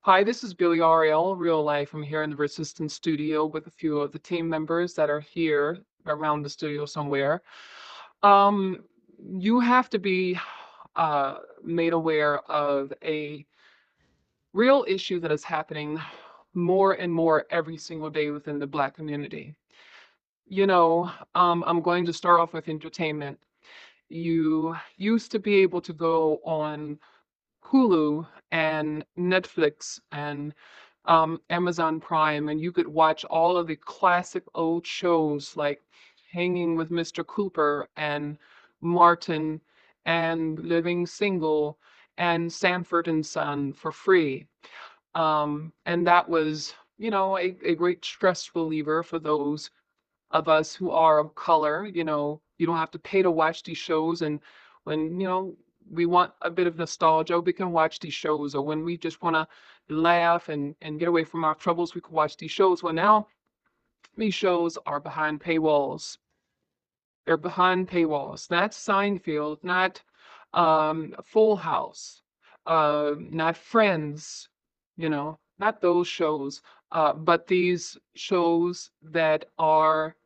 Hi, this is Billy Ariel, real life. I'm here in the Resistance studio with a few of the team members that are here around the studio somewhere. Um, you have to be made aware of a real issue that is happening more and more every single day within the Black community. I'm going to start off with entertainment. You used to be able to go on Hulu and Netflix and Amazon Prime, and you could watch all of the classic old shows like Hanging with Mr. Cooper and Martin and Living Single and Sanford and Son for free. And that was, a great stress reliever for those of us who are of color. You don't have to pay to watch these shows. And when, we want a bit of nostalgia, we can watch these shows. Or when we just want to laugh and get away from our troubles, we can watch these shows. Well, now these shows are behind paywalls. They're behind paywalls. Not Seinfeld, not Full House, not Friends, not those shows, but these shows that are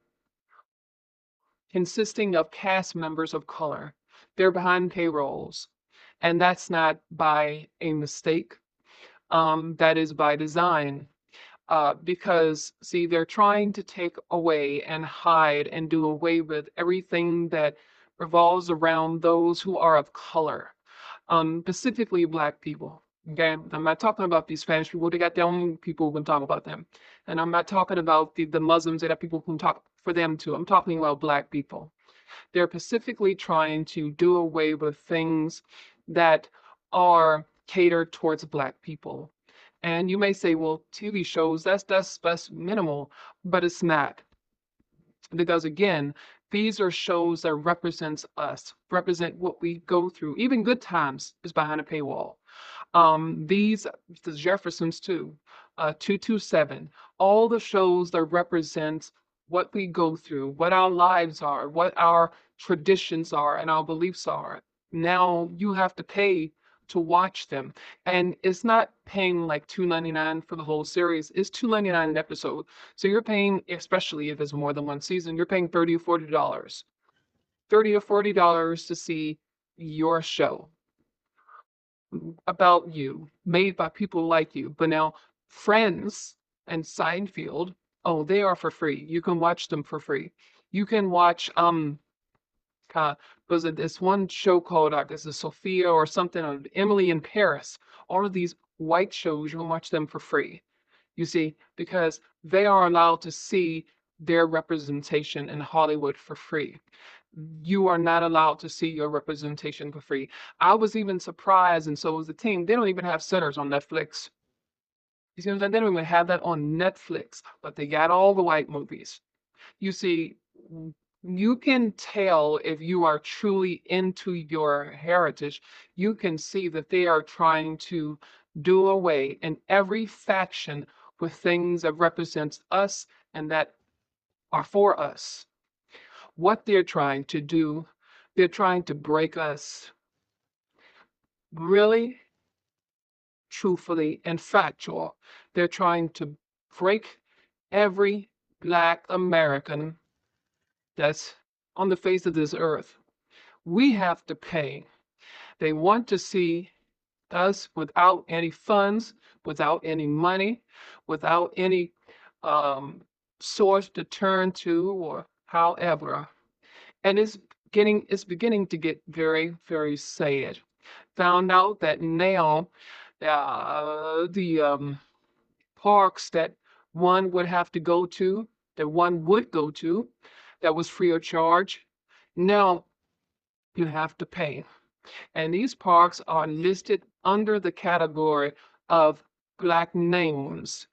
consisting of cast members of color. They're behind payrolls. And that's not by a mistake. That is by design. Because, see, they're trying to take away and hide and do away with everything that revolves around those who are of color, specifically Black people. Okay, I'm not talking about these Spanish people. They got their own people who can talk about them, and I'm not talking about the Muslims. They got people who can talk for them too. I'm talking about Black people. They're specifically trying to do away with things that are catered towards Black people. And you may say, well, TV shows, that's minimal, but it's not. Because again, these are shows that represents us, represent what we go through. Even Good Times is behind a paywall. These, the Jeffersons too, 227, all the shows that represent what we go through, what our lives are, what our traditions are, and our beliefs are. Now you have to pay to watch them, and it's not paying like $2.99 for the whole series. It's $2.99 an episode. So you're paying, especially if it's more than one season, you're paying $30 or $40. $30 or $40 to see your show about you, made by people like you. But now, Friends and Seinfeld, oh, they are for free. You can watch them for free. You can watch uh, was it this one show called this is Sophia or something of Emily in Paris. All of these white shows, you can watch them for free. You see, because they are allowed to see their representation in Hollywood for free. You are not allowed to see your representation for free. I was even surprised, and so was the team. They don't even have Sinners on Netflix. You see what I'm saying? They don't even have that on Netflix, but they got all the white movies. You see, you can tell if you are truly into your heritage. You can see that they are trying to do away in every faction with things that represents us and that are for us. What they're trying to do, they're trying to break us. Really, truthfully, and factual. They're trying to break every Black American that's on the face of this earth. We have to pay. They want to see us without any funds, without any money, without any um, source to turn to, or however. And it's beginning to get very, very sad. Found out that now the parks that one would have to go to, that one would go to, that was free of charge, now you have to pay. And these parks are listed under the category of Black names,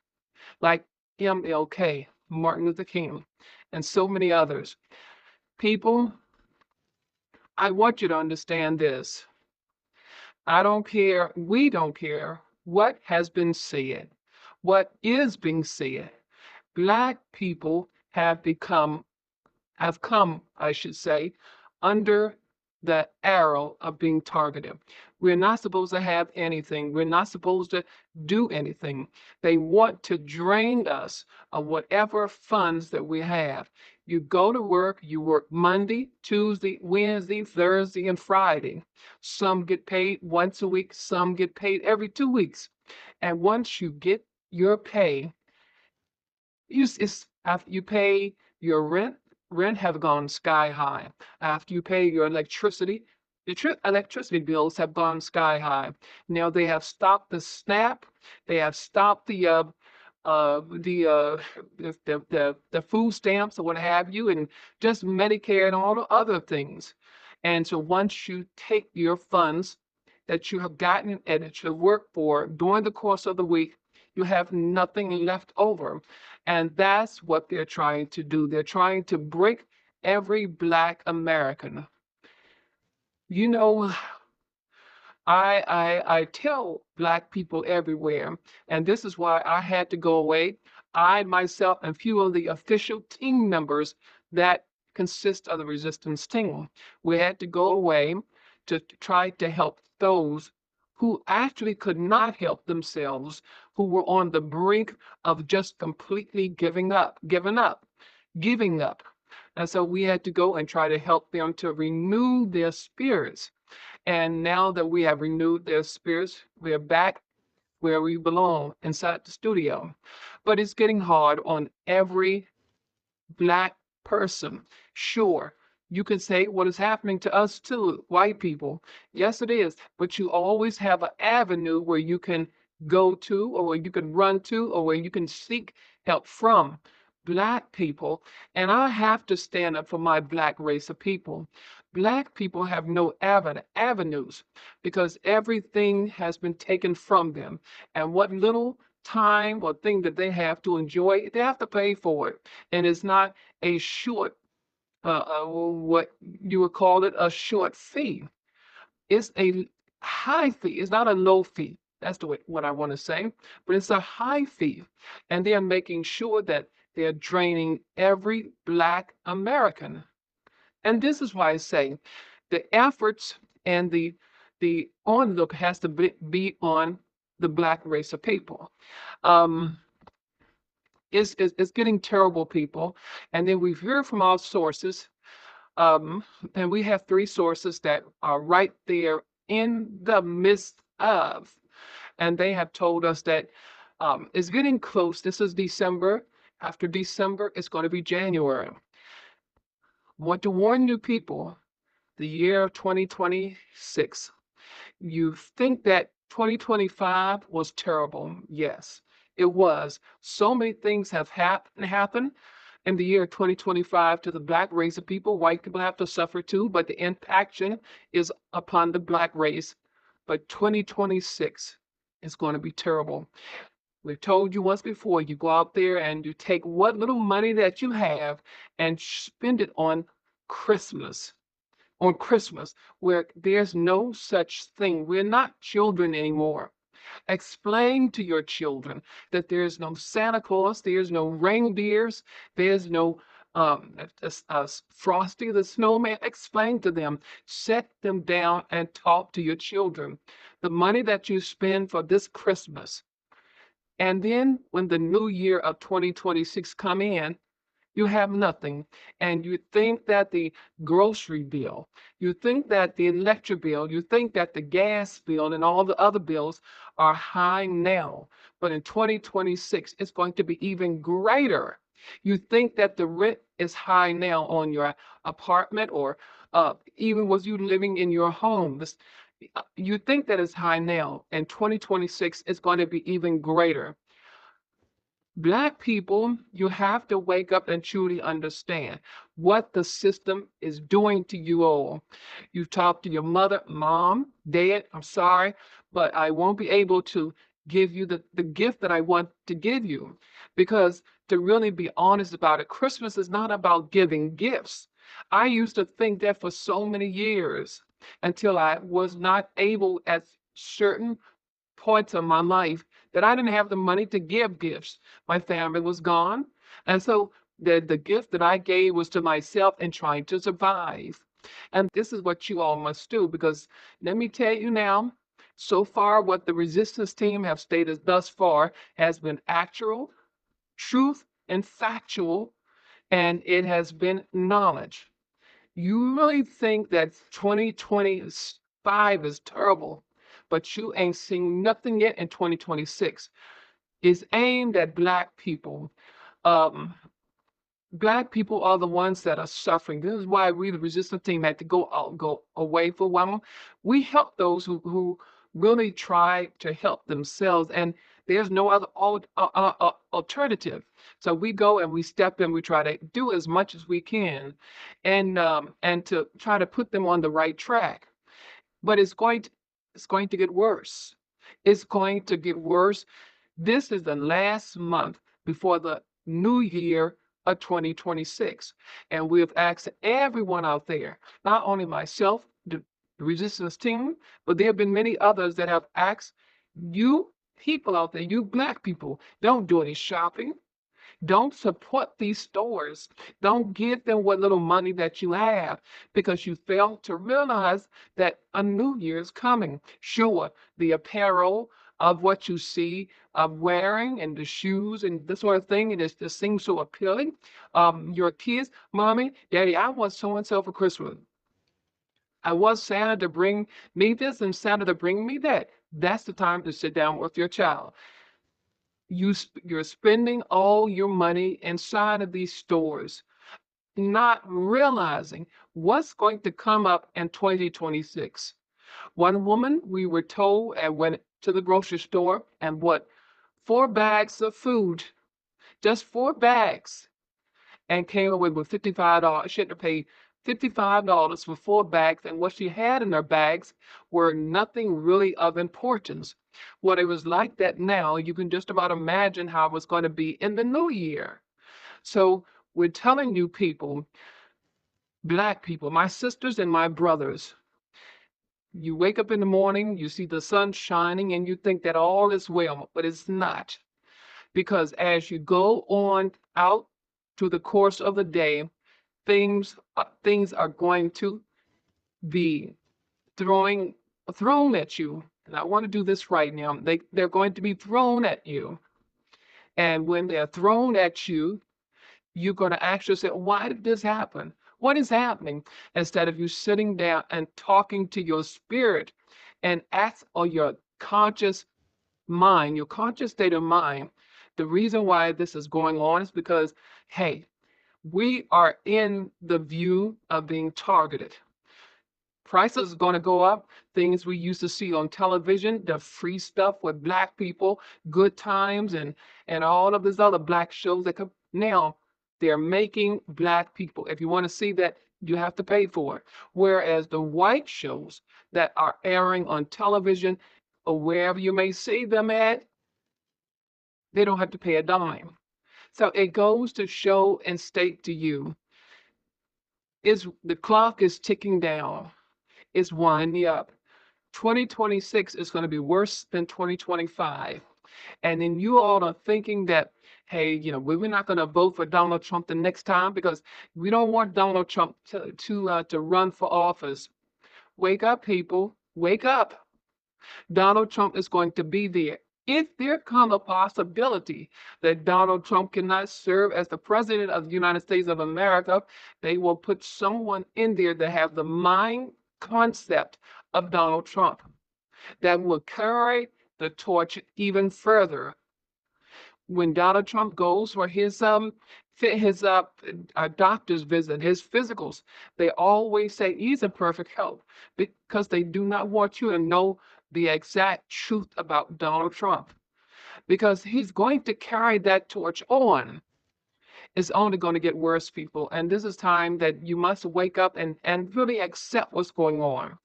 like MLK, Martin Luther King, and so many others. People, I want you to understand this. I don't care, we don't care what has been said, what is being said. Black people have come, I should say, under the arrow of being targeted. We're not supposed to have anything. We're not supposed to do anything. They want to drain us of whatever funds that we have. You go to work, you work Monday, Tuesday, Wednesday, Thursday, and Friday. Some get paid once a week, some get paid every 2 weeks. And once you get your pay, after you pay your rent have gone sky high. After you pay your electricity, electricity bills have gone sky high. Now they have stopped the SNAP. They have stopped the the food stamps or what have you, and just Medicare and all the other things. And so once you take your funds that you have gotten and that you have worked for during the course of the week, you have nothing left over. And that's what they're trying to do. They're trying to break every Black American. You know, I tell Black people everywhere, and this is why I had to go away. I myself and few of the official team members that consist of the resistance team, we had to go away to try to help those who actually could not help themselves, who were on the brink of just completely giving up. And so we had to go and try to help them to renew their spirits. And now that we have renewed their spirits, we are back where we belong, inside the studio. But it's getting hard on every Black person. Sure, you can say what is happening to us too, white people. Yes, it is. But you always have an avenue where you can go to, or where you can run to, or where you can seek help from. Black people, and I have to stand up for my Black race of people. Black people have no avenues because everything has been taken from them. And what little time or thing that they have to enjoy, they have to pay for it. And it's not a short, what you would call it, a short fee. It's a high fee. It's not a low fee. That's the way, what I want to say. But it's a high fee. And they are making sure that they're draining every Black American. And this is why I say the efforts and the onlook has to be on the Black race of people. Um, it's getting terrible, people. And then we've heard from our sources, and we have three sources that are right there in the midst of, and they have told us that it's getting close. This is December. After December, it's going to be January. Want to warn you people, the year of 2026. You think that 2025 was terrible. Yes, it was. So many things have happened in the year 2025 to the Black race of people. White people have to suffer too, but the impaction is upon the Black race. But 2026 is going to be terrible. We've told you once before, you go out there and you take what little money that you have and spend it Christmas, on Christmas, where there's no such thing. We're not children anymore. Explain to your children that there's no Santa Claus, there's no reindeers, there's no Frosty the Snowman. Explain to them, set them down and talk to your children. The money that you spend for this Christmas, and then when the new year of 2026 come in, you have nothing. And you think that the grocery bill, you think that the electric bill, you think that the gas bill and all the other bills are high now. But in 2026, it's going to be even greater. You think that the rent is high now on your apartment, or even with you living in your home. You think that it's high now. In 2026, it's going to be even greater. Black people, you have to wake up and truly understand what the system is doing to you all. You talk to your mother, mom, dad, I'm sorry, but I won't be able to give you the gift that I want to give you. Because to really be honest about it, Christmas is not about giving gifts. I used to think that for so many years until I was not able at certain points of my life that I didn't have the money to give gifts. My family was gone. And so the gift that I gave was to myself and trying to survive. And this is what you all must do, because let me tell you now, so far, what the resistance team have stated thus far has been actual, truth, and factual, and it has been knowledge. You really think that 2025 is terrible, but you ain't seen nothing yet in 2026. It's aimed at Black people. Um, Black people are the ones that are suffering. This is why we, the resistance team, had to go away for a while. We help those who really try to help themselves, and there's no other alternative. So we go and we step in. We try to do as much as we can, and to try to put them on the right track. But it's going to get worse. It's going to get worse. This is the last month before the new year of 2026. And we have asked everyone out there, not only myself, the resistance team, but there have been many others that have asked you people out there, you Black people, don't do any shopping. Don't support these stores. Don't give them what little money that you have, because you fail to realize that a new year is coming. Sure, the apparel of what you see of wearing and the shoes and this sort of thing, it just seems so appealing. Your kids, mommy, daddy, I want so and so for Christmas. I want Santa to bring me this and Santa to bring me that. That's the time to sit down with your child. You're spending all your money inside of these stores, not realizing what's going to come up in 2026. One woman, we were told, and went to the grocery store and bought 4 bags of food, just 4 bags, and came away with $55. She had to pay $55 for 4 bags, and what she had in her bags were nothing really of importance. What it was like that now, you can just about imagine how it was going to be in the new year. So we're telling you people, Black people, my sisters and my brothers, you wake up in the morning, you see the sun shining, and you think that all is well, but it's not. Because as you go on out through the course of the day, things are going to be throwing thrown at you. And I want to do this right now. They're going to be thrown at you. And when they're thrown at you, you're going to ask yourself, why did this happen? What is happening? Instead of you sitting down and talking to your spirit and ask, or your conscious mind, your conscious state of mind, the reason why this is going on is because, hey, we are in the view of being targeted. Prices are going to go up. Things we used to see on television, the free stuff with Black people, Good Times, and all of these other Black shows that come now, they're making Black people. If you want to see that, you have to pay for it. Whereas the white shows that are airing on television or wherever you may see them at, they don't have to pay a dime. So it goes to show and state to you, is the clock is ticking down. It's winding up. 2026 is going to be worse than 2025. And then you all are thinking that, hey, we're not going to vote for Donald Trump the next time because we don't want Donald Trump to run for office. Wake up, people. Wake up. Donald Trump is going to be there. If there come a possibility that Donald Trump cannot serve as the president of the United States of America, they will put someone in there that have the mind concept of Donald Trump that will carry the torch even further. When Donald Trump goes for his doctor's visit, his physicals, they always say he's in perfect health because they do not want you to know the exact truth about Donald Trump, because he's going to carry that torch on. It's only going to get worse, people. And this is time that you must wake up and really accept what's going on.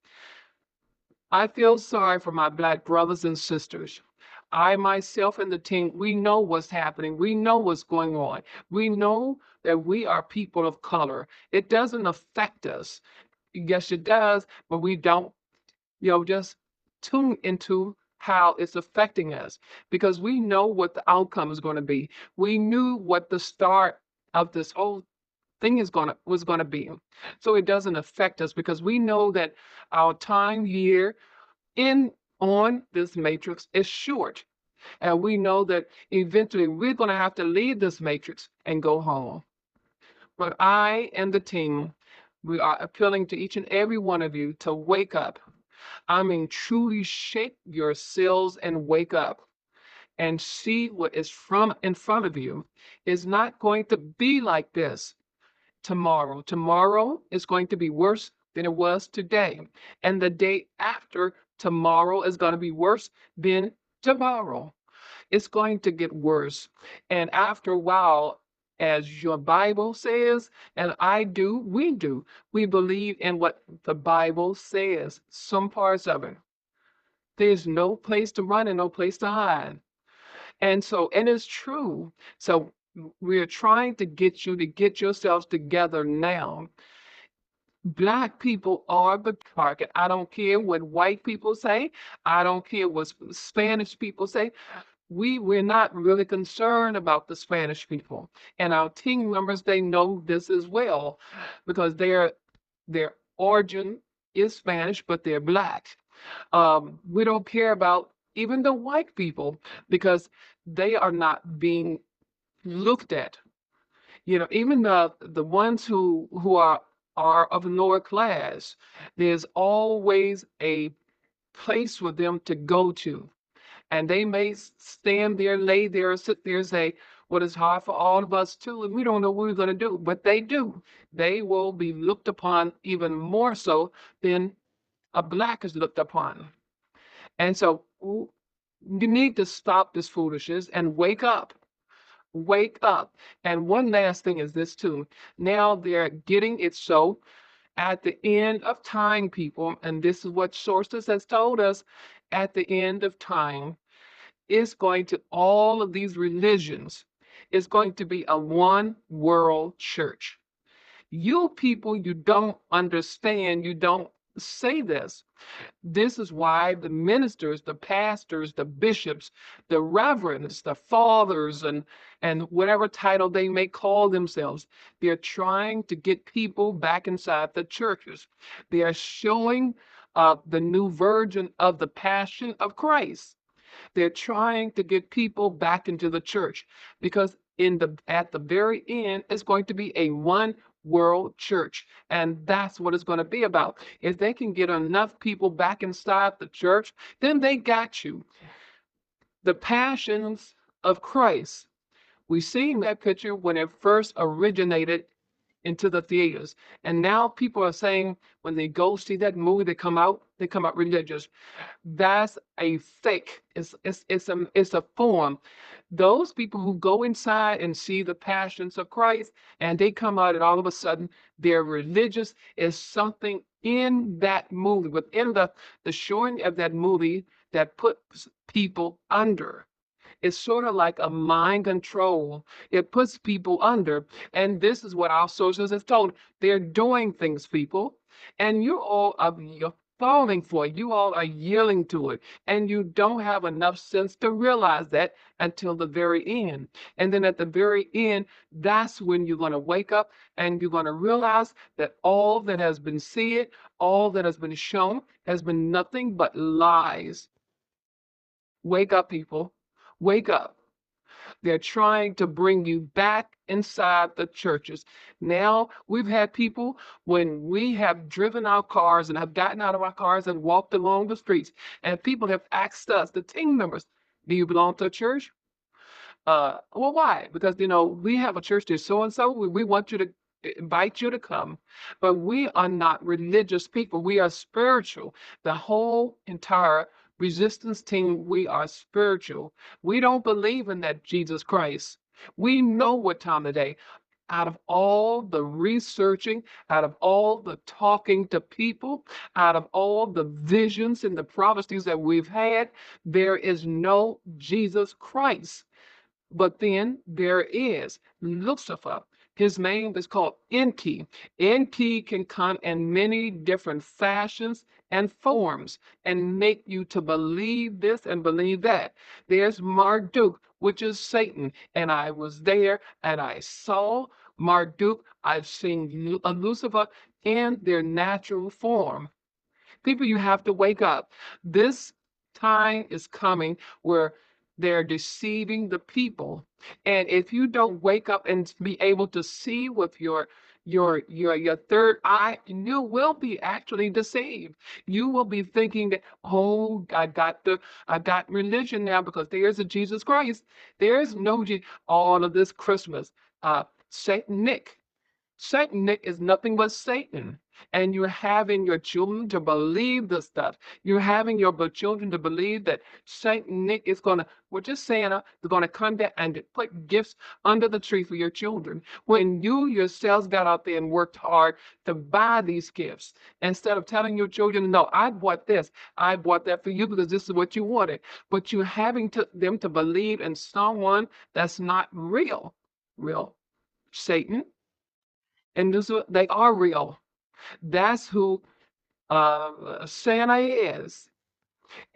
I feel sorry for my Black brothers and sisters. I myself and the team, we know what's happening. We know what's going on. We know that we are people of color. It doesn't affect us. Yes, it does, but we don't, just tune into how it's affecting us, because we know what the outcome is going to be. We knew what the start of this whole thing was gonna be. So it doesn't affect us because we know that our time here in on this matrix is short. And we know that eventually we're gonna have to leave this matrix and go home. But I and the team, we are appealing to each and every one of you to wake up. I mean, truly shake your cells and wake up and see what is from in front of you is not going to be like this tomorrow. Tomorrow is going to be worse than it was today. And the day after tomorrow is going to be worse than tomorrow. It's going to get worse. And after a while, as your Bible says, and I do, we believe in what the Bible says, some parts of it. There's no place to run and no place to hide. And so, and it's true. So we're trying to get you to get yourselves together now. Black people are the target. I don't care what white people say. I don't care what Spanish people say. We're not really concerned about the Spanish people. And our team members, they know this as well because their origin is Spanish, but they're black. We don't care about even the white people because they are not being looked at. You know, even the ones who are of lower class, there's always a place for them to go to. And they may stand there, lay there, sit there, and say, "What is hard for all of us too, and we don't know what we're going to do." But they do. They will be looked upon even more so than a black is looked upon. And so you need to stop this foolishness and wake up. Wake up. And one last thing is this too. Now they're getting it so at the end of time, people, and this is what sources has told us, at the end of time, is going to all of these religions is going to be a one world church. You people, you don't understand, you don't say this. This is why the ministers, the pastors, the bishops, the reverends, the fathers, and whatever title they may call themselves, they're trying to get people back inside the churches. They are showing the new version of the passion of Christ. They're trying to get people back into the church because at the very end it's going to be a one world church, and that's what it's going to be about. If they can get enough people back inside the church, then they got you. The passions of Christ, we seen that picture when it first originated into the theaters. And now people are saying when they go see that movie, they come out religious. That's a fake. It's a form. Those people who go inside and see the passions of Christ and they come out and all of a sudden they're religious is something in that movie, within the showing of that movie that puts people under. It's sort of like a mind control. It puts people under. And this is what our sources have told. They're doing things, people. And you're falling for it. You all are yielding to it. And you don't have enough sense to realize that until the very end. And then at the very end, that's when you're going to wake up and you're going to realize that all that has been said, all that has been shown, has been nothing but lies. Wake up, people. Wake up. They're trying to bring you back inside the churches. Now, we've had people when we have driven our cars and have gotten out of our cars and walked along the streets, and people have asked us, the team members, "Do you belong to a church?" Well, why? Because, we have a church that's so and so. We want you to invite you to come. But we are not religious people. We are spiritual. The whole entire resistance team, we are spiritual. We don't believe in that Jesus Christ. We know what time of day. Out of all the researching, out of all the talking to people, out of all the visions and the prophecies that we've had, there is no Jesus Christ. But then there is Lucifer. His name is called Enki. Enki can come in many different fashions and forms and make you to believe this and believe that. There's Marduk, which is Satan. And I was there and I saw Marduk, I've seen Lucifer in their natural form. People, you have to wake up. This time is coming where they're deceiving the people. And if you don't wake up and be able to see with your third eye, you will be actually deceived. You will be thinking that, oh, I got religion now because there's a Jesus Christ. There's no all of this Christmas. Satanic. Satan is nothing but Satan. And you're having your children to believe this stuff. You're having your children to believe that Satan is going to, we're just saying, they're going to come back and put gifts under the tree for your children. When you yourselves got out there and worked hard to buy these gifts, instead of telling your children, no, I bought this, I bought that for you because this is what you wanted. But you're having them to believe in someone that's not real. Real. Satan and they are real. That's who Santa is.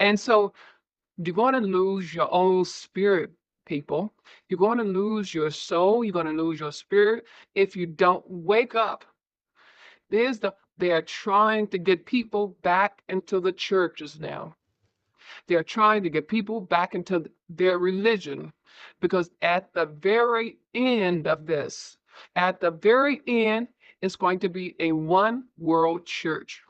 And so you're going to lose your own spirit, people. You're going to lose your soul. You're going to lose your spirit if you don't wake up. They're trying to get people back into the churches now. They're trying to get people back into their religion because at the very end of this, at the very end, it's going to be a one world church.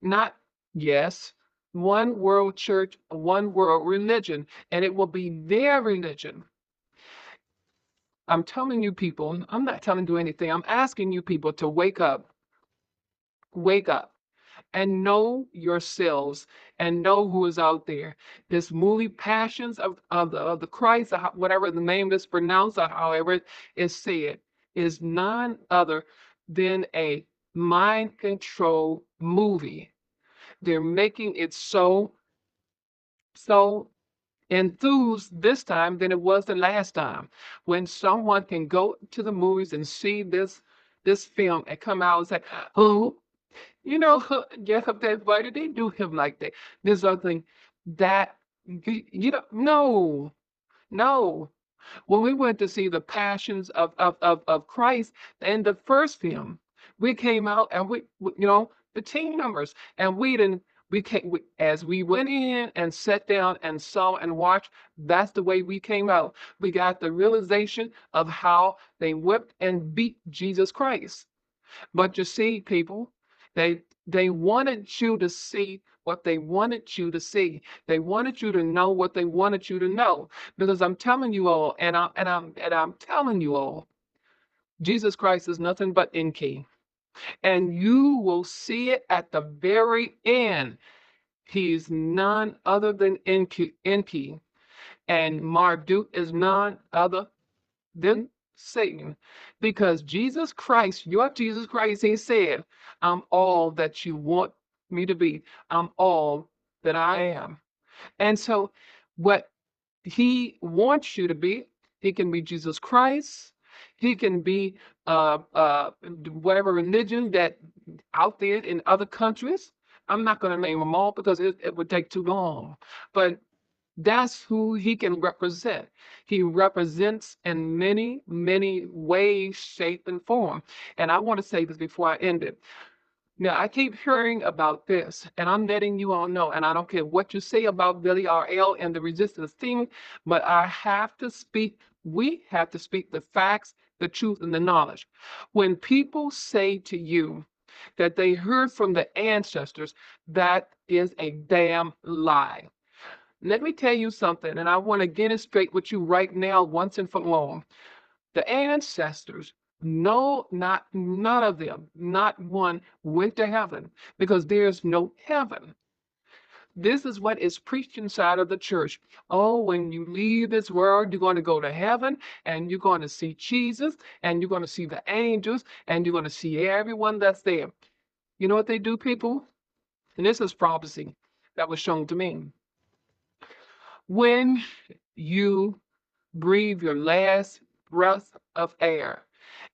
Not, yes, one world church, one world religion, and it will be their religion. I'm telling you people, I'm not telling you anything. I'm asking you people to wake up and know yourselves and know who is out there. This movie Passions of the Christ, or whatever the name is pronounced, or however it's said, is none other than a mind control movie. They're making it so enthused this time than it was the last time. When someone can go to the movies and see this film and come out and say, oh, you know, Jacob, that why did they do him like that? There's something that you know, no, no. When we went to see the Passions of Christ in the first film, we came out and you know, the team members, and as we went in and sat down and saw and watched, that's the way we came out. We got the realization of how they whipped and beat Jesus Christ. But you see, people, they wanted you to see what they wanted you to see. They wanted you to know what they wanted you to know. Because I'm telling you all, and I'm telling you all, Jesus Christ is nothing but Enki. And you will see it at the very end. He's none other than Enki. And Marduk is none other than Satan. Because Jesus Christ, your Jesus Christ, he said, I'm all that you want me to be. I'm all that I am. And so, what he wants you to be, he can be Jesus Christ. He can be whatever religion that out there in other countries. I'm not going to name them all because it would take too long. But that's who he can represent. He represents in many, many ways, shape, and form. And I want to say this before I end it. Now, I keep hearing about this, and I'm letting you all know, and I don't care what you say about Billy R.L. and the resistance team, but we have to speak the facts, the truth, and the knowledge. When people say to you that they heard from the ancestors, that is a damn lie. Let me tell you something, and I want to get it straight with you right now, once and for all. The ancestors, no, not none of them, not one went to heaven because there's no heaven. This is what is preached inside of the church. Oh, when you leave this world, you're going to go to heaven and you're going to see Jesus and you're going to see the angels and you're going to see everyone that's there. You know what they do, people? And this is prophecy that was shown to me. When you breathe your last breath of air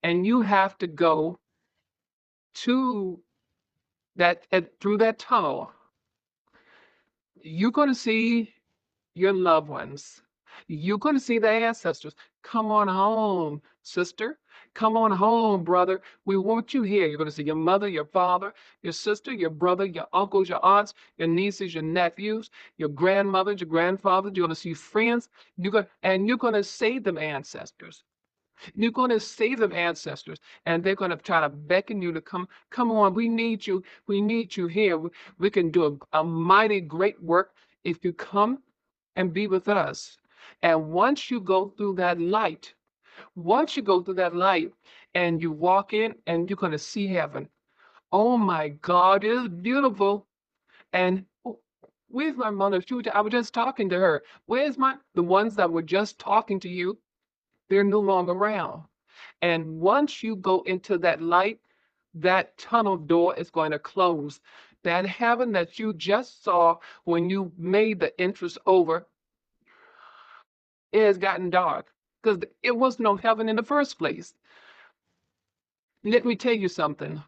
and you have to go to through that tunnel, you're going to see your loved ones. You're going to see the ancestors. Come on home, sister. Come on home, brother. We want you here. You're going to see your mother, your father, your sister, your brother, your uncles, your aunts, your nieces, your nephews, your grandmothers, your grandfathers. You're going to see friends. You're going to say them ancestors. You're going to see them ancestors, and they're going to try to beckon you to come. Come on, we need you. We need you here. We can do a mighty great work if you come and be with us. And once you go through that light, once you go through that light and you walk in and you're going to see heaven. Oh my God, it's beautiful. And where's my mother? I was just talking to her. The ones that were just talking to you? They're no longer around. And once you go into that light, that tunnel door is going to close. That heaven that you just saw when you made the entrance over, it has gotten dark because it was no heaven in the first place. Let me tell you something.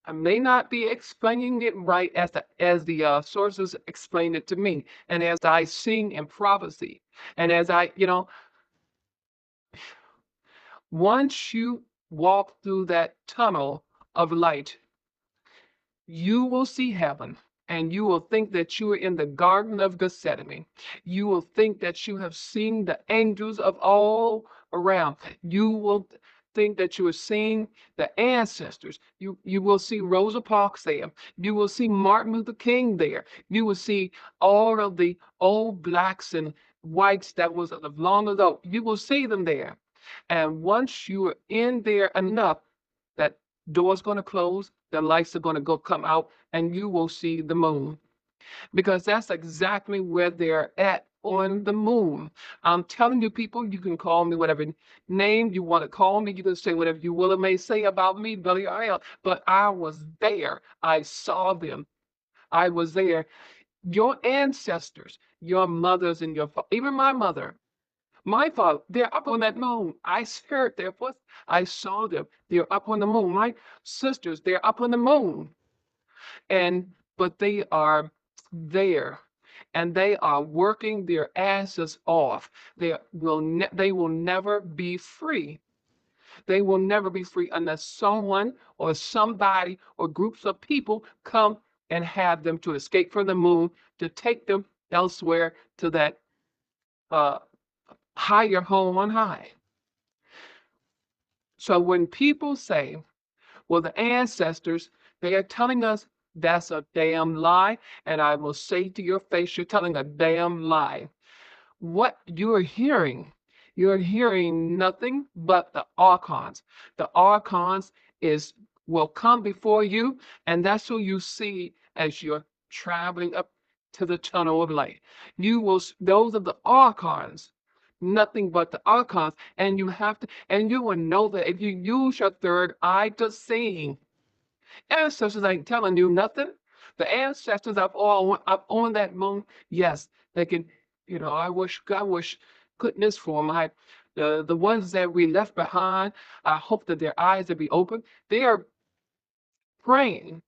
I may not be explaining it right as the sources explain it to me, and as I sing in prophecy, and as once you walk through that tunnel of light, you will see heaven. And you will think that you are in the Garden of Gethsemane. You will think that you have seen the angels of all around. You will think that you are seeing the ancestors. You will see Rosa Parks there. You will see Martin Luther King there. You will see all of the old blacks and whites that was of long ago. You will see them there. And once you are in there enough, that door's going to close, the lights are going to go come out, and you will see the moon. Because that's exactly where they're at on the moon. I'm telling you, people, you can call me whatever name you want to call me. You can say whatever you will or may say about me, Billy Ariel. But I was there. I saw them. I was there. Your ancestors, your mothers and even my mother, my father, they're up on that moon. I heard their voice. I saw them. They're up on the moon. My sisters, they're up on the moon. But they are there and they are working their asses off. They will never be free. They will never be free unless someone or somebody or groups of people come and have them to escape from the moon, to take them elsewhere to that uh, higher home on high. So when people say, well, the ancestors, they are telling us, that's a damn lie. And I will say to your face, you're telling a damn lie. What you're hearing nothing but the archons. The archons will come before you, and that's who you see as you're traveling up to the tunnel of light. Those are the archons, nothing but the archons, and you will know that if you use your third eye to see. Ancestors ain't telling you nothing. The ancestors up on that moon, yes, they can. I wish goodness for my the ones that we left behind. I hope that their eyes will be open. They are praying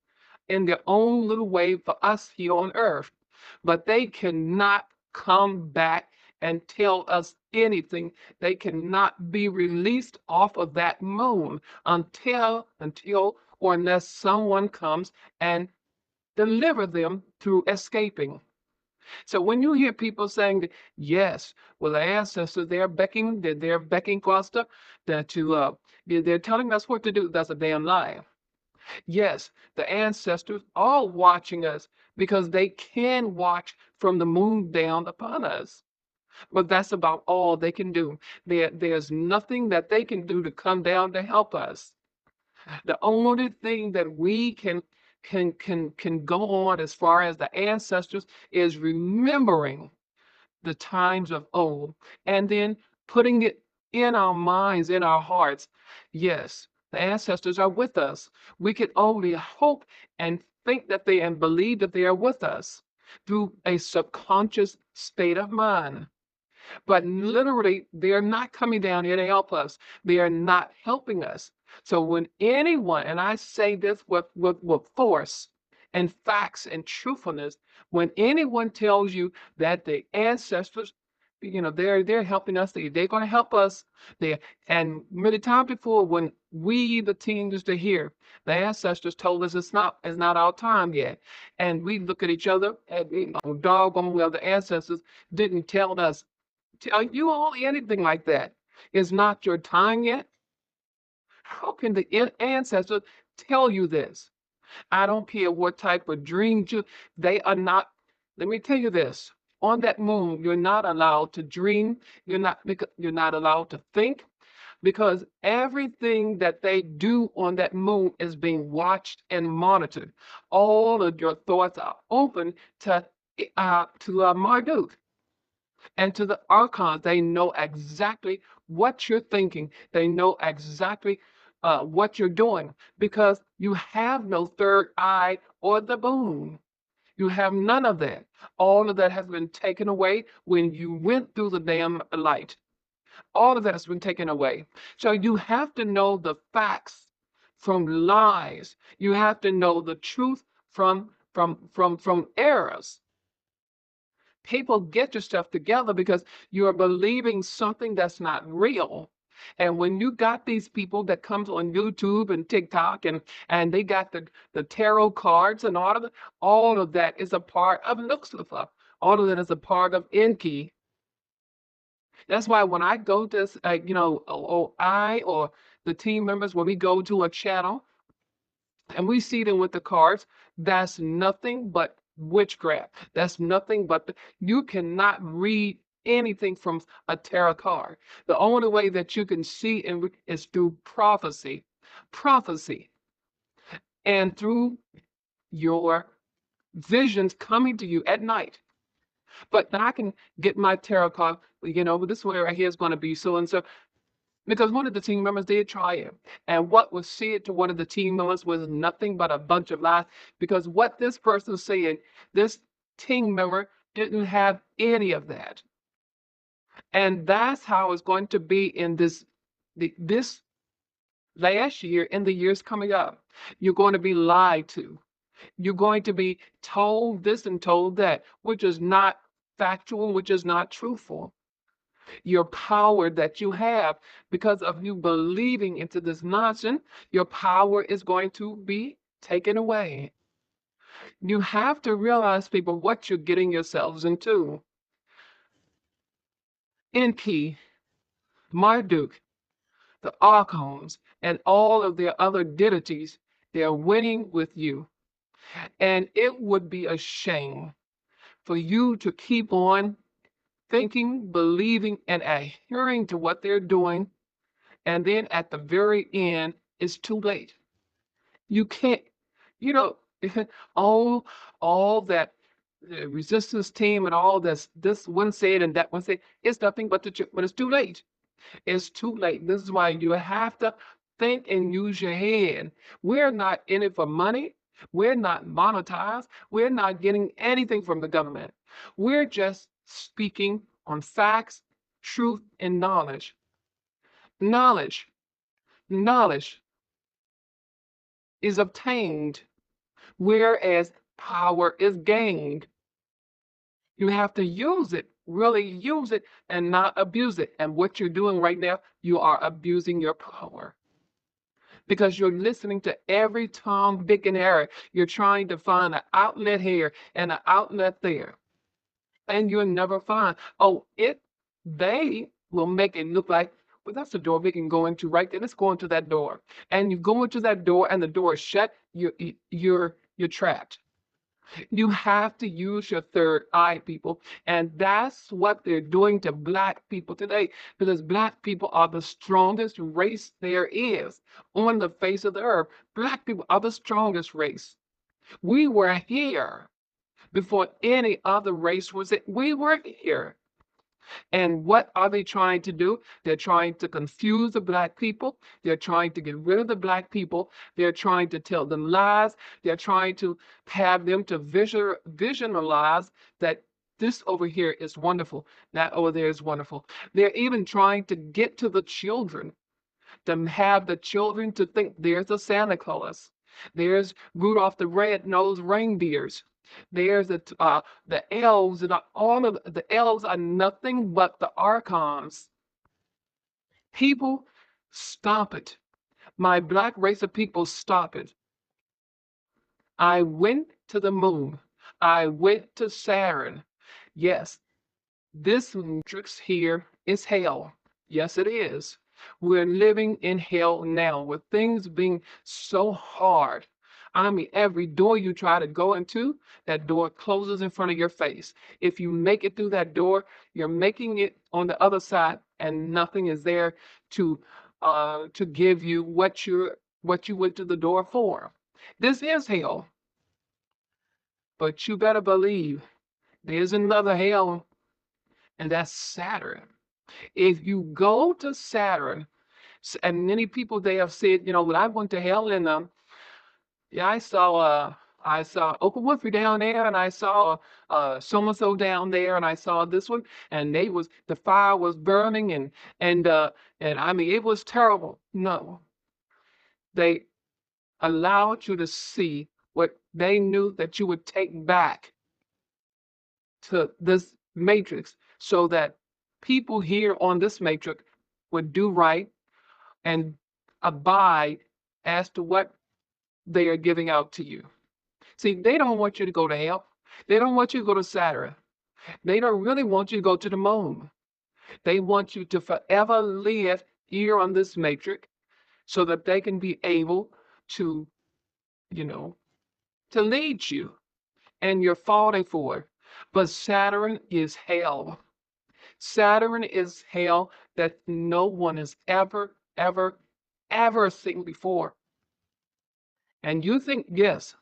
in their own little way for us here on earth, but they cannot come back and tell us anything. They cannot be released off of that moon until or unless someone comes and deliver them through escaping. So when you hear people saying that, yes, well, the ancestors, they're becking for us they're telling us what to do, that's a damn lie. Yes, the ancestors are watching us because they can watch from the moon down upon us. But that's about all they can do. There's nothing that they can do to come down to help us. The only thing that we can go on as far as the ancestors is remembering the times of old and then putting it in our minds, in our hearts. Yes, the ancestors are with us. We can only hope and think that and believe that they are with us through a subconscious state of mind. But literally, they are not coming down here to help us. They are not helping us. So when anyone, and I say this with force and facts and truthfulness, when anyone tells you that the ancestors they're helping us. They're going to help us there. And many times before, when we, the teenagers, to hear the ancestors told us it's not our time yet, and we look at each other and doggone well, the ancestors didn't tell you all anything like that. It's not your time yet. How can the ancestors tell you this? I don't care what type of dreams they are not. Let me tell you this. On that moon, you're not allowed to dream. You're not allowed to think because everything that they do on that moon is being watched and monitored. All of your thoughts are open to Marduk and to the archons. They know exactly what you're thinking. They know exactly what you're doing because you have no third eye or the moon. You have none of that. All of that has been taken away when you went through the damn light. All of that has been taken away. So you have to know the facts from lies. You have to know the truth from errors. People, get your stuff together because you're believing something that's not real. And when you got these people that comes on YouTube and TikTok and they got the tarot cards and all of that is a part of Lucifer. All of that is a part of Enki. That's why when I go to, or I or the team members, when we go to a channel and we see them with the cards, that's nothing but witchcraft. That's nothing but you cannot read anything from a tarot card. The only way that you can see is through prophecy, and through your visions coming to you at night. But I can get my tarot card, this way right here is going to be so and so. Because one of the team members did try it. And what was said to one of the team members was nothing but a bunch of lies. Because what this person said, this team member didn't have any of that. And that's how it's going to be in this last year and the years coming up. You're going to be lied to. You're going to be told this and told that, which is not factual, which is not truthful. Your power that you have because of you believing into this nonsense, your power is going to be taken away. You have to realize, people, what you're getting yourselves into. Enki, Marduk, the archons, and all of their other deities, they're winning with you. And it would be a shame for you to keep on thinking, believing, and adhering to what they're doing. And then at the very end, it's too late. You can't, you know, all that resistance team and all this one said and that one said, it's nothing but the truth. But it's too late. It's too late. This is why you have to think and use your head. We're not in it for money. We're not monetized. We're not getting anything from the government. We're just speaking on facts, truth, and knowledge. Knowledge, knowledge is obtained, whereas power is gained. You have to use it, really use it, and not abuse it. And what you're doing right now, you are abusing your power because you're listening to every Tom, Dick, and Harry. You're trying to find an outlet here and an outlet there, and you'll never find. Oh, they will make it look like, well, that's the door we can go into right there. Let's go into that door. And you go into that door, and the door is shut. You're trapped. You have to use your third eye, people. And that's what they're doing to Black people today, because Black people are the strongest race there is on the face of the earth. Black people are the strongest race. We were here before any other race was it. We were here. And what are they trying to do? They're trying to confuse the Black people. They're trying to get rid of the Black people. They're trying to tell them lies. They're trying to have them to visualize that this over here is wonderful, that over there is wonderful. They're even trying to get to the children, to have the children to think there's a Santa Claus. There's Rudolph the Red-Nosed Reindeers. There's the elves, and all of the elves are nothing but the archons. People, stop it. My black race of people, stop it. I went to the moon. I went to Saturn. Yes, this matrix here is hell. Yes, it is. We're living in hell now with things being so hard. I mean, every door you try to go into, that door closes in front of your face. If you make it through that door, you're making it on the other side, and nothing is there to give you what you went to the door for. This is hell, but you better believe there's another hell, and that's Saturn. If you go to Saturn, and many people they have said, when I went to hell, and yeah, I saw Oprah Winfrey down there, and I saw so and so down there, and I saw this one, and the fire was burning, and and I mean it was terrible. No, they allowed you to see what they knew that you would take back to this matrix, so that people here on this matrix would do right and abide as to what they are giving out to you. See, they don't want you to go to hell. They don't want you to go to Saturn. They don't really want you to go to the moon. They want you to forever live here on this matrix so that they can be able to, you know, to lead you. And you're falling for it. But Saturn is hell. Saturn is hell that no one has ever, ever, ever seen before. And you think, yes,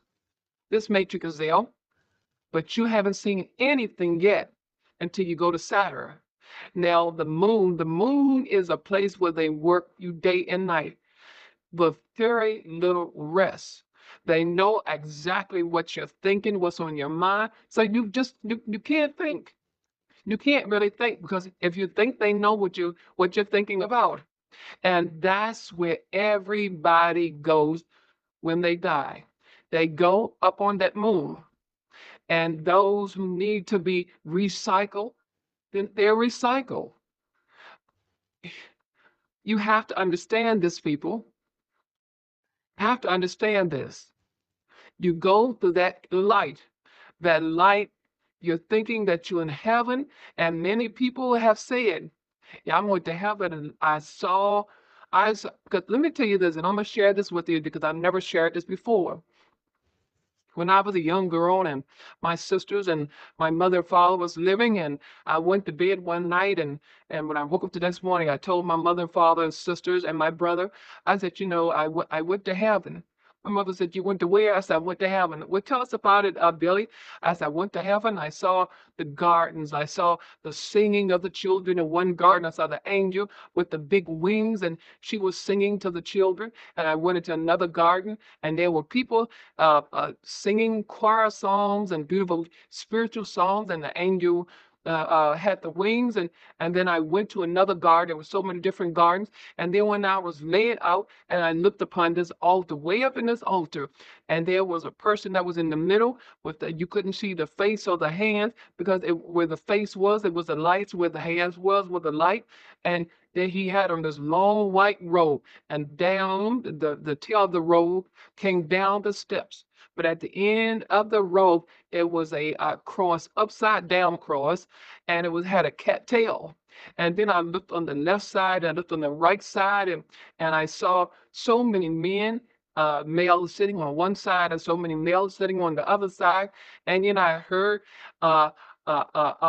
this matrix is hell, but you haven't seen anything yet until you go to Saturn. Now, the moon is a place where they work you day and night with very little rest. They know exactly what you're thinking, what's on your mind. So you can't think. You can't really think, because if you think, they know what you're thinking about. And that's where everybody goes when they die. They go up on that moon. And those who need to be recycled, then they're recycled. You have to understand this, people. Have to understand this. You go through that light. That light, you're thinking that you're in heaven, and many people have said, yeah, I went to heaven and because let me tell you this, and I'm gonna share this with you because I've never shared this before. When I was a young girl, and my sisters and my mother and father was living, and I went to bed one night, and when I woke up the next morning, I told my mother and father and sisters and my brother, I said, I went to heaven. My mother said, you went to where? I said, I went to heaven. Well, tell us about it, Billy. I said, I went to heaven. I saw the gardens. I saw the singing of the children in one garden. I saw the angel with the big wings, and she was singing to the children. And I went into another garden, and there were people singing choir songs and beautiful spiritual songs, and the angel had the wings. And then I went to another garden. There were so many different gardens. And then when I was laid out, and I looked upon this altar, way up in this altar, and there was a person that was in the middle you couldn't see the face or the hands, because where the face was, it was the lights, where the hands was the light. And then he had on this long white robe, and down the tail of the robe came down the steps. But at the end of the robe, it was a cross, upside down cross, and it had a cat tail. And then I looked on the left side, and I looked on the right side, and I saw so many men, males sitting on one side, and so many males sitting on the other side. And then I heard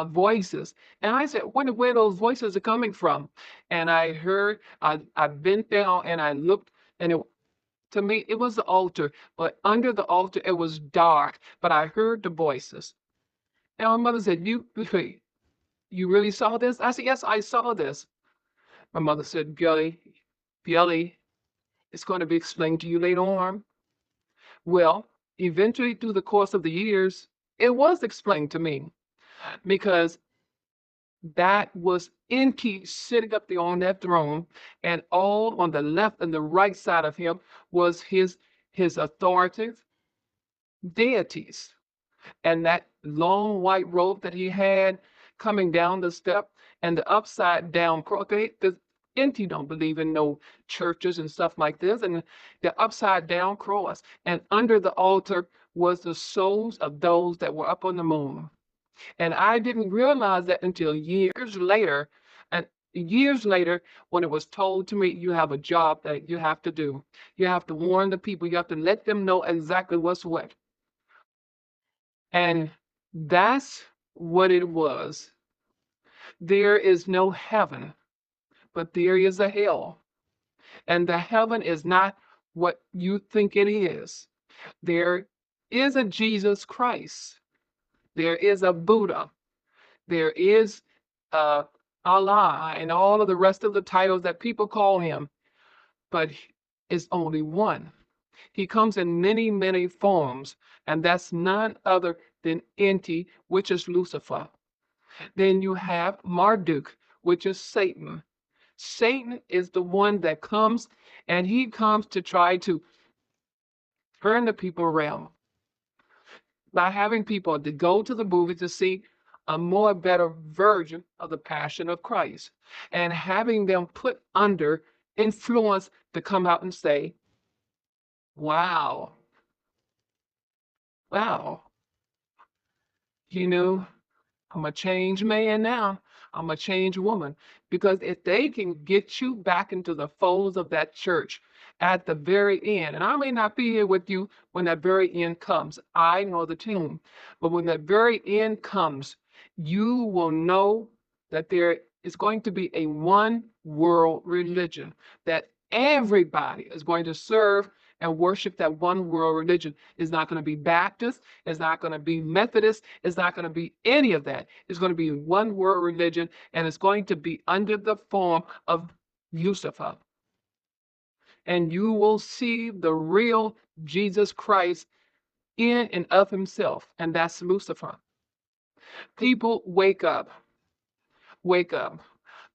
voices, and I said, where those voices are coming from? And I heard, I bent down and I looked, and to me, it was the altar, but under the altar, it was dark, but I heard the voices. And my mother said, you really saw this? I said, yes, I saw this. My mother said, Billy, it's going to be explained to you later on. Well, eventually, through the course of the years, it was explained to me, because that was Enki sitting up there on that throne, and all on the left and the right side of him was his authoritative deities. And that long white robe that he had coming down the step and the upside down cross. The Inti don't believe in no churches and stuff like this, and the upside down cross. And under the altar was the souls of those that were up on the moon. And I didn't realize that until years later. And years later, when it was told to me, you have a job that you have to do. You have to warn the people, you have to let them know exactly what's what. And that's what it was. There is no heaven, but there is a hell. And the heaven is not what you think it is. There is a Jesus Christ. There is a Buddha. There is Allah and all of the rest of the titles that people call him. But it's only one. He comes in many, many forms, and that's none other than Inti, which is Lucifer. Then you have Marduk, which is Satan. Satan is the one that comes, and he comes to try to turn the people around by having people to go to the movie to see a more better version of the Passion of Christ, and having them put under influence to come out and say, wow, wow, you know, I'm a changed man now. I'm a changed woman. Because if they can get you back into the folds of that church at the very end, and I may not be here with you when that very end comes, I know the tune. But when that very end comes, you will know that there is going to be a one world religion, that everybody is going to serve and worship that one world religion. It's not going to be Baptist, it's not going to be Methodist, it's not going to be any of that. It's going to be one world religion, and it's going to be under the form of Lucifer. And you will see the real Jesus Christ in and of himself, and that's Lucifer. People, wake up. Wake up.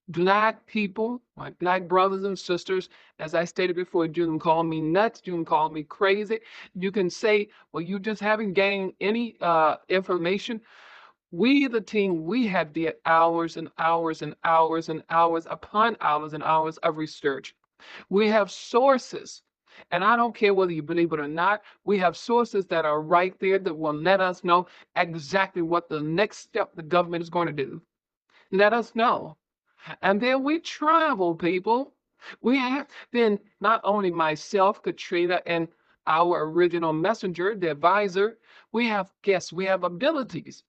Black people, my Black brothers and sisters, as I stated before, you can call me nuts, you can call me crazy, you can say, well, you just haven't gained any information. We, the team, we have did hours and hours and hours and hours upon hours and hours of research. We have sources, and I don't care whether you believe it or not, we have sources that are right there that will let us know exactly what the next step the government is going to do. Let us know. And then we travel, people. We have then not only myself, Katrina, and our original messenger, the advisor, we have guests, we have abilities.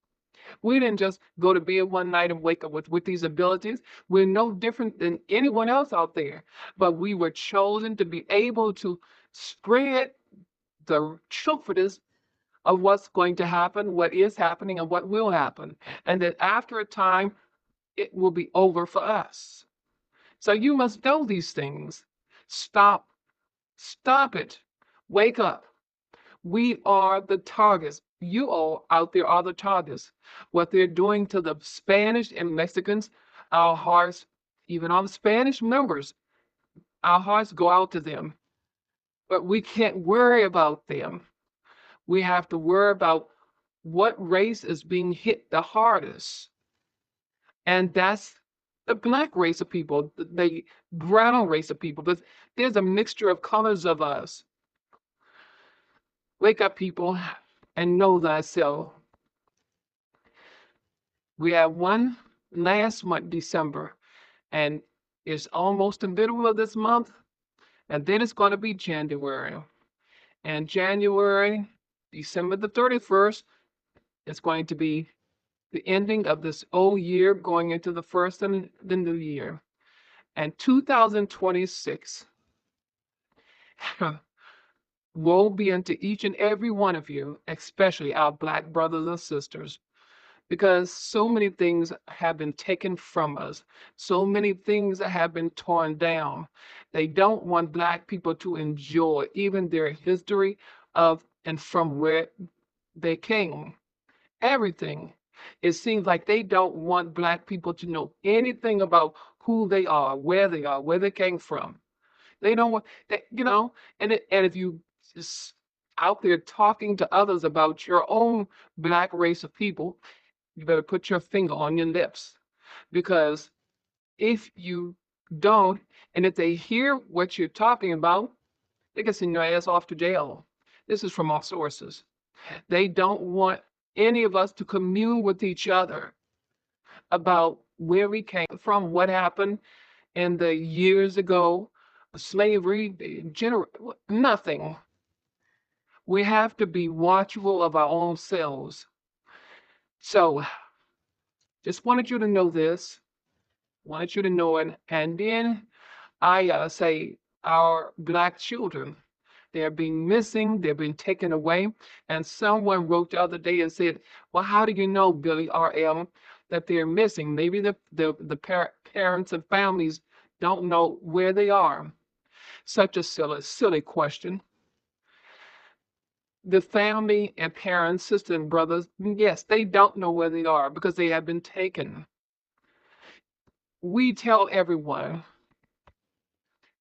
We didn't just go to bed one night and wake up with these abilities. We're no different than anyone else out there. But we were chosen to be able to spread the truthfulness of what's going to happen, what is happening, and what will happen. And that after a time, it will be over for us. So you must know these things. Stop. Stop it. Wake up. We are the targets. You all out there are the targets. What they're doing to the Spanish and Mexicans, our hearts, even all the Spanish members, our hearts go out to them. But we can't worry about them. We have to worry about what race is being hit the hardest. And that's the Black race of people, the brown race of people. There's a mixture of colors of us. Wake up, people, and know thyself. We have one last month, December, and it's almost the middle of this month, and then it's going to be January. And January, December the 31st, is going to be the ending of this old year going into the first of the new year. And 2026 woe be unto each and every one of you, especially our Black brothers and sisters, because so many things have been taken from us. So many things have been torn down. They don't want Black people to enjoy even their history of and from where they came. Everything. It seems like they don't want Black people to know anything about who they are, where they came from. They don't want that, and if you just out there talking to others about your own black race of people, you better put your finger on your lips. Because if you don't, and if they hear what you're talking about, they can send your ass off to jail. This is from our sources. They don't want any of us to commune with each other about where we came from, what happened in the years ago, slavery, nothing. We have to be watchful of our own selves. So, just wanted you to know this, wanted you to know it. And then I say, our black children, they're being missing, they're being taken away. And someone wrote the other day and said, well, how do you know, Billy RM, that they're missing? Maybe the parents and families don't know where they are. Such a silly question. The family and parents, sisters and brothers, yes, they don't know where they are because they have been taken. We tell everyone,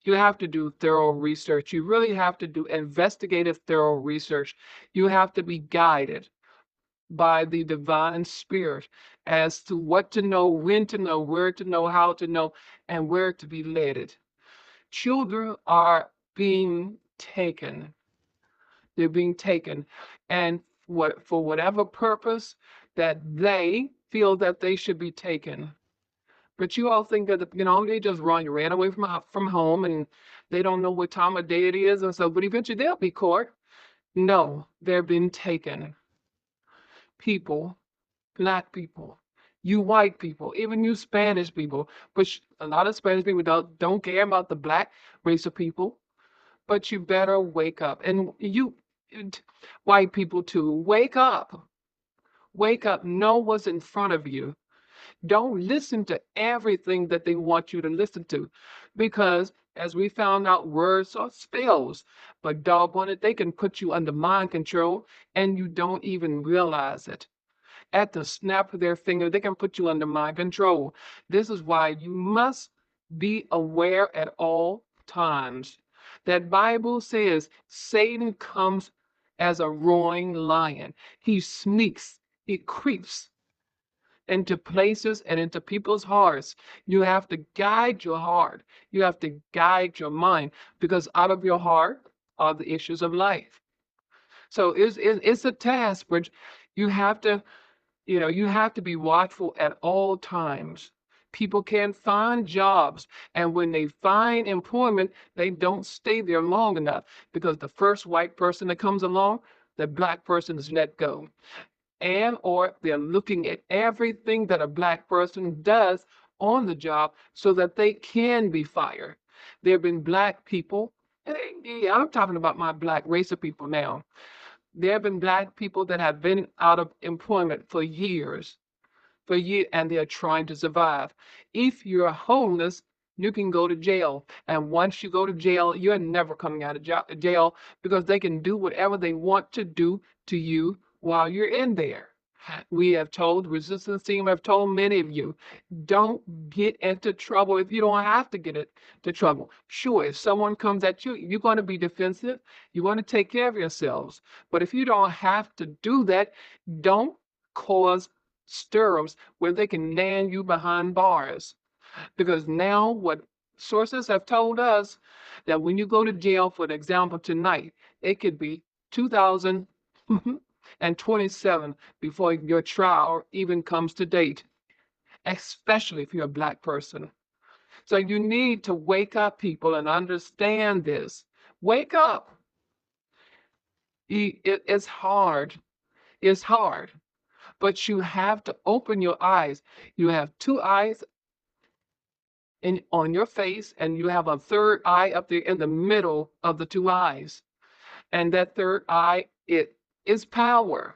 you have to do thorough research. You really have to do investigative, thorough research. You have to be guided by the divine spirit as to what to know, when to know, where to know, how to know, and where to be led. Children are being taken. They're being taken. And for whatever purpose that they feel that they should be taken. But you all think that, they just ran away from home and they don't know what time of day it is. And so, but eventually they'll be caught. No, they're being taken. People, black people, you white people, even you Spanish people, but a lot of Spanish people don't care about the black race of people. But you better wake up. And you, white people too, wake up. Wake up. Know what's in front of you. Don't listen to everything that they want you to listen to. Because as we found out, words are spells. But doggone it, they can put you under mind control and you don't even realize it. At the snap of their finger, they can put you under mind control. This is why you must be aware at all times. That Bible says Satan comes as a roaring lion. He sneaks, he creeps into places and into people's hearts. You have to guide your heart. You have to guide your mind because out of your heart are the issues of life. So it's a task, but you have to, you have to be watchful at all times. People can't find jobs, and when they find employment, they don't stay there long enough because the first white person that comes along, the black person is let go. And or they're looking at everything that a black person does on the job so that they can be fired. There have been black people, yeah, I'm talking about my black race of people now. There have been black people that have been out of employment for years, and they're trying to survive. If you're homeless, you can go to jail. And once you go to jail, you're never coming out of jail because they can do whatever they want to do to you while you're in there. We have told resistance team, I've told many of you, don't get into trouble if you don't have to get into trouble. Sure, if someone comes at you, you're going to be defensive. You want to take care of yourselves. But if you don't have to do that, don't cause stirrups where they can land you behind bars. Because now what sources have told us that when you go to jail, for example, tonight, it could be 2027 before your trial even comes to date, especially if you're a black person. So you need to wake up, people, and understand this. Wake up. It's hard. It's hard. But you have to open your eyes. You have two eyes on your face, and you have a third eye up there in the middle of the two eyes. And that third eye, it is power.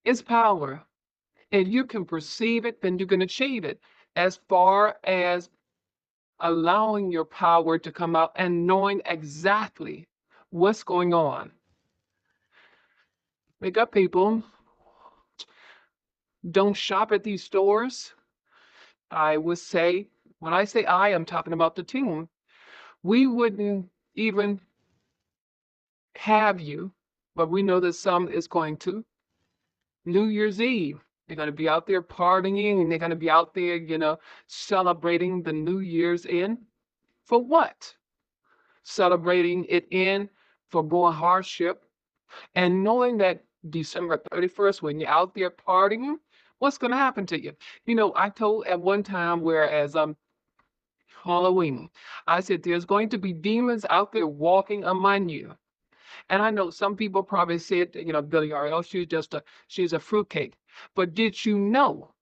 It's power. And you can perceive it, then you can achieve it. As far as allowing your power to come out and knowing exactly what's going on. Wake up, people. Don't shop at these stores. I would say, when I say I'm talking about the team. We wouldn't even have you, but we know that some is going to. New Year's Eve, they're going to be out there partying and they're going to be out there, celebrating the New Year's in. For what? Celebrating it in for more hardship and knowing that December 31st, when you're out there partying, what's going to happen to you? I told at one time, whereas Halloween, I said there's going to be demons out there walking among you. And I know some people probably said, Billy R.L., she's a fruitcake. But did you know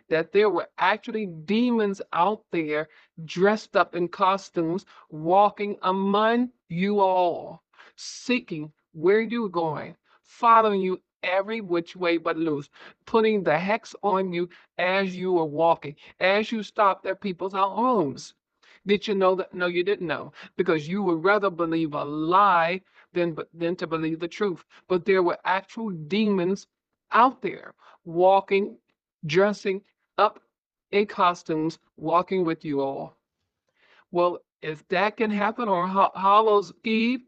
that there were actually demons out there dressed up in costumes walking among you all, seeking where you're going, following you every which way but loose, putting the hex on you as you were walking, as you stopped at people's homes? Did you know that? No, you didn't know, because you would rather believe a lie than to believe the truth. But there were actual demons out there walking, dressing up in costumes, walking with you all. Well, if that can happen on Hallows Eve,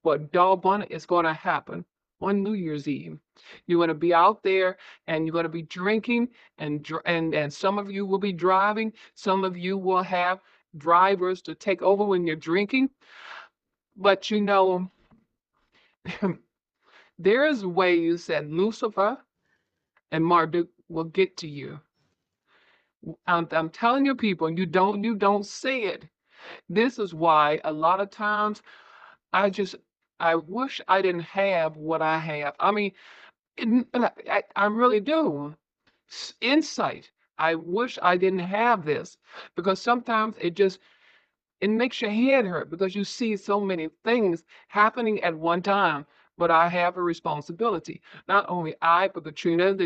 but doggone it, it's going to happen on New Year's Eve. You're going to be out there and you're going to be drinking, and some of you will be driving. Some of you will have drivers to take over when you're drinking. But there's ways that Lucifer and Marduk will get to you. I'm telling you, people, you don't see it. This is why a lot of times I wish I didn't have what I have. I mean, I really do. Insight. I wish I didn't have this, because sometimes it makes your head hurt because you see so many things happening at one time. But I have a responsibility. Not only I, but Katrina,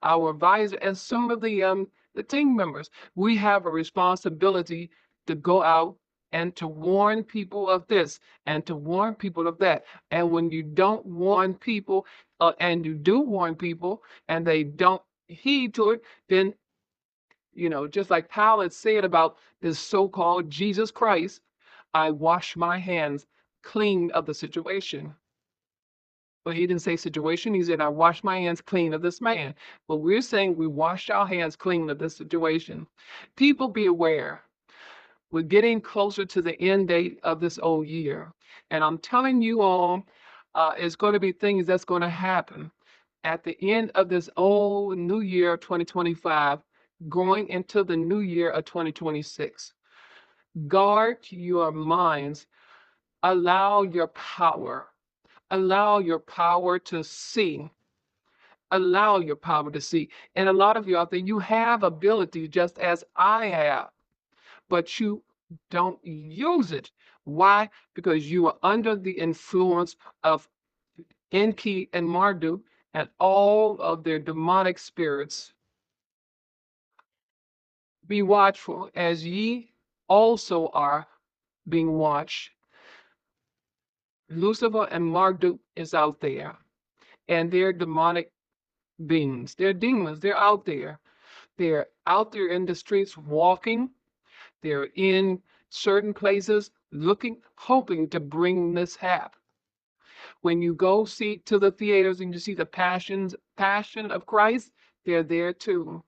our advisor, and some of the team members. We have a responsibility to go out and to warn people of this and to warn people of that. And when you don't warn people, and you do warn people, and they don't heed to it, then just like Pilate said about this so-called Jesus Christ, I wash my hands clean of the situation. But he didn't say situation. He said, I wash my hands clean of this man. But we're saying we wash our hands clean of this situation. People, be aware. We're getting closer to the end date of this old year. And I'm telling you all, it's going to be things that's going to happen at the end of this old new year 2025, going into the new year of 2026. Guard your minds. Allow your power. Allow your power to see. Allow your power to see. And a lot of you out there, you have ability just as I have, but you don't use it. Why? Because you are under the influence of Enki and Marduk and all of their demonic spirits. Be watchful as ye also are being watched. Lucifer and Marduk is out there, and they're demonic beings. They're demons. They're out there. They're out there in the streets walking. They're in certain places looking, hoping to bring mishap. When you go see to the theaters and you see the passion of Christ, they're there too.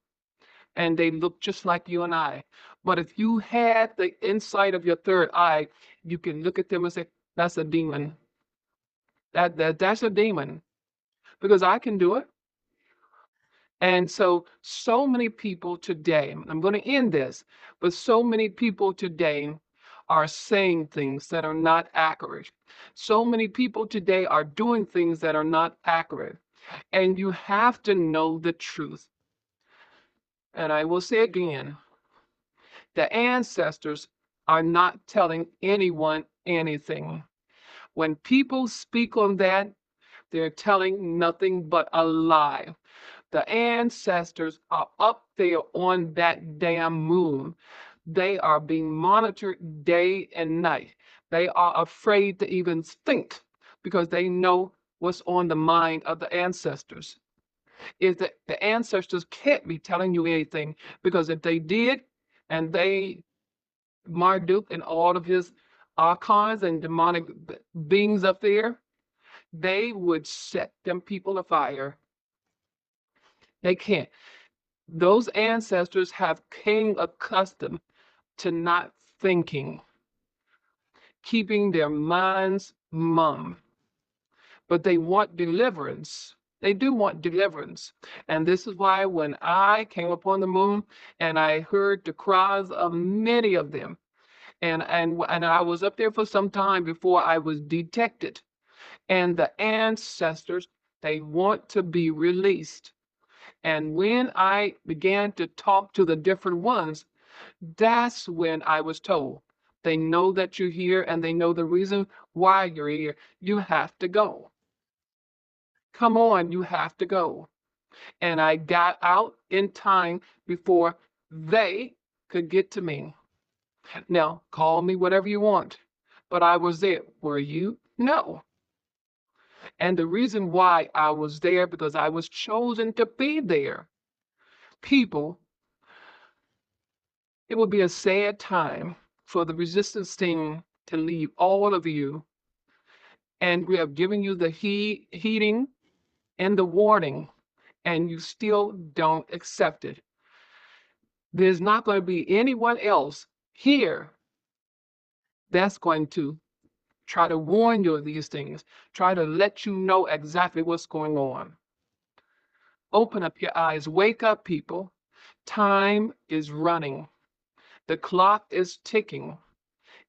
And they look just like you and I. But if you had the insight of your third eye, you can look at them and say, that's a demon. That's a demon. Because I can do it. And so many people today, I'm going to end this, but so many people today are saying things that are not accurate. So many people today are doing things that are not accurate. And you have to know the truth. And I will say again, the ancestors are not telling anyone anything. When people speak on that, they're telling nothing but a lie. The ancestors are up there on that damn moon. They are being monitored day and night. They are afraid to even think because they know what's on the mind of the ancestors. Is that the ancestors can't be telling you anything, because if they did, and Marduk and all of his archons and demonic beings up there, they would set them people afire. They can't. Those ancestors have came accustomed to not thinking, keeping their minds mum. But they want deliverance. They do want deliverance. And this is why when I came upon the moon and I heard the cries of many of them, and I was up there for some time before I was detected. And the ancestors, they want to be released. And when I began to talk to the different ones, that's when I was told, they know that you're here and they know the reason why you're here. You have to go. Come on, you have to go. And I got out in time before they could get to me. Now, call me whatever you want, but I was there. Were you? No. And the reason why I was there, because I was chosen to be there. People, it would be a sad time for the resistance team to leave all of you, and we have given you the heating and the warning, and you still don't accept it. There's not going to be anyone else here that's going to try to warn you of these things, try to let you know exactly what's going on. Open up your eyes, wake up, people. Time is running, the clock is ticking.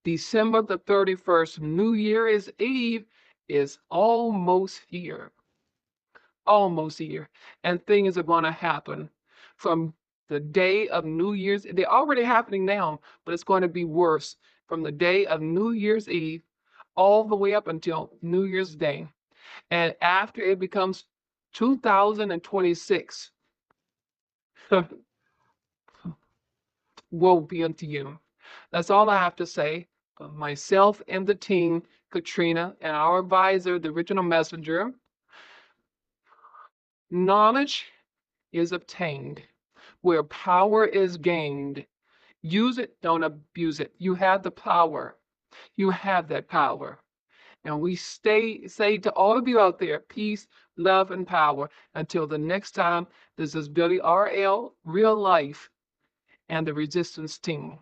December the 31st, New Year's Eve, is almost here. Almost here. And things are going to happen from the day of New Year's. They're already happening now, but it's going to be worse from the day of New Year's Eve all the way up until New Year's Day. And after it becomes 2026, woe be unto you. That's all I have to say. Myself and the team, Katrina, and our advisor, the original messenger, knowledge is obtained where power is gained. Use it, don't abuse it. You have the power. You have that power. And we say to all of you out there, peace, love, and power. Until the next time, this is Billy R.L., Real Life, and the Resistance Team.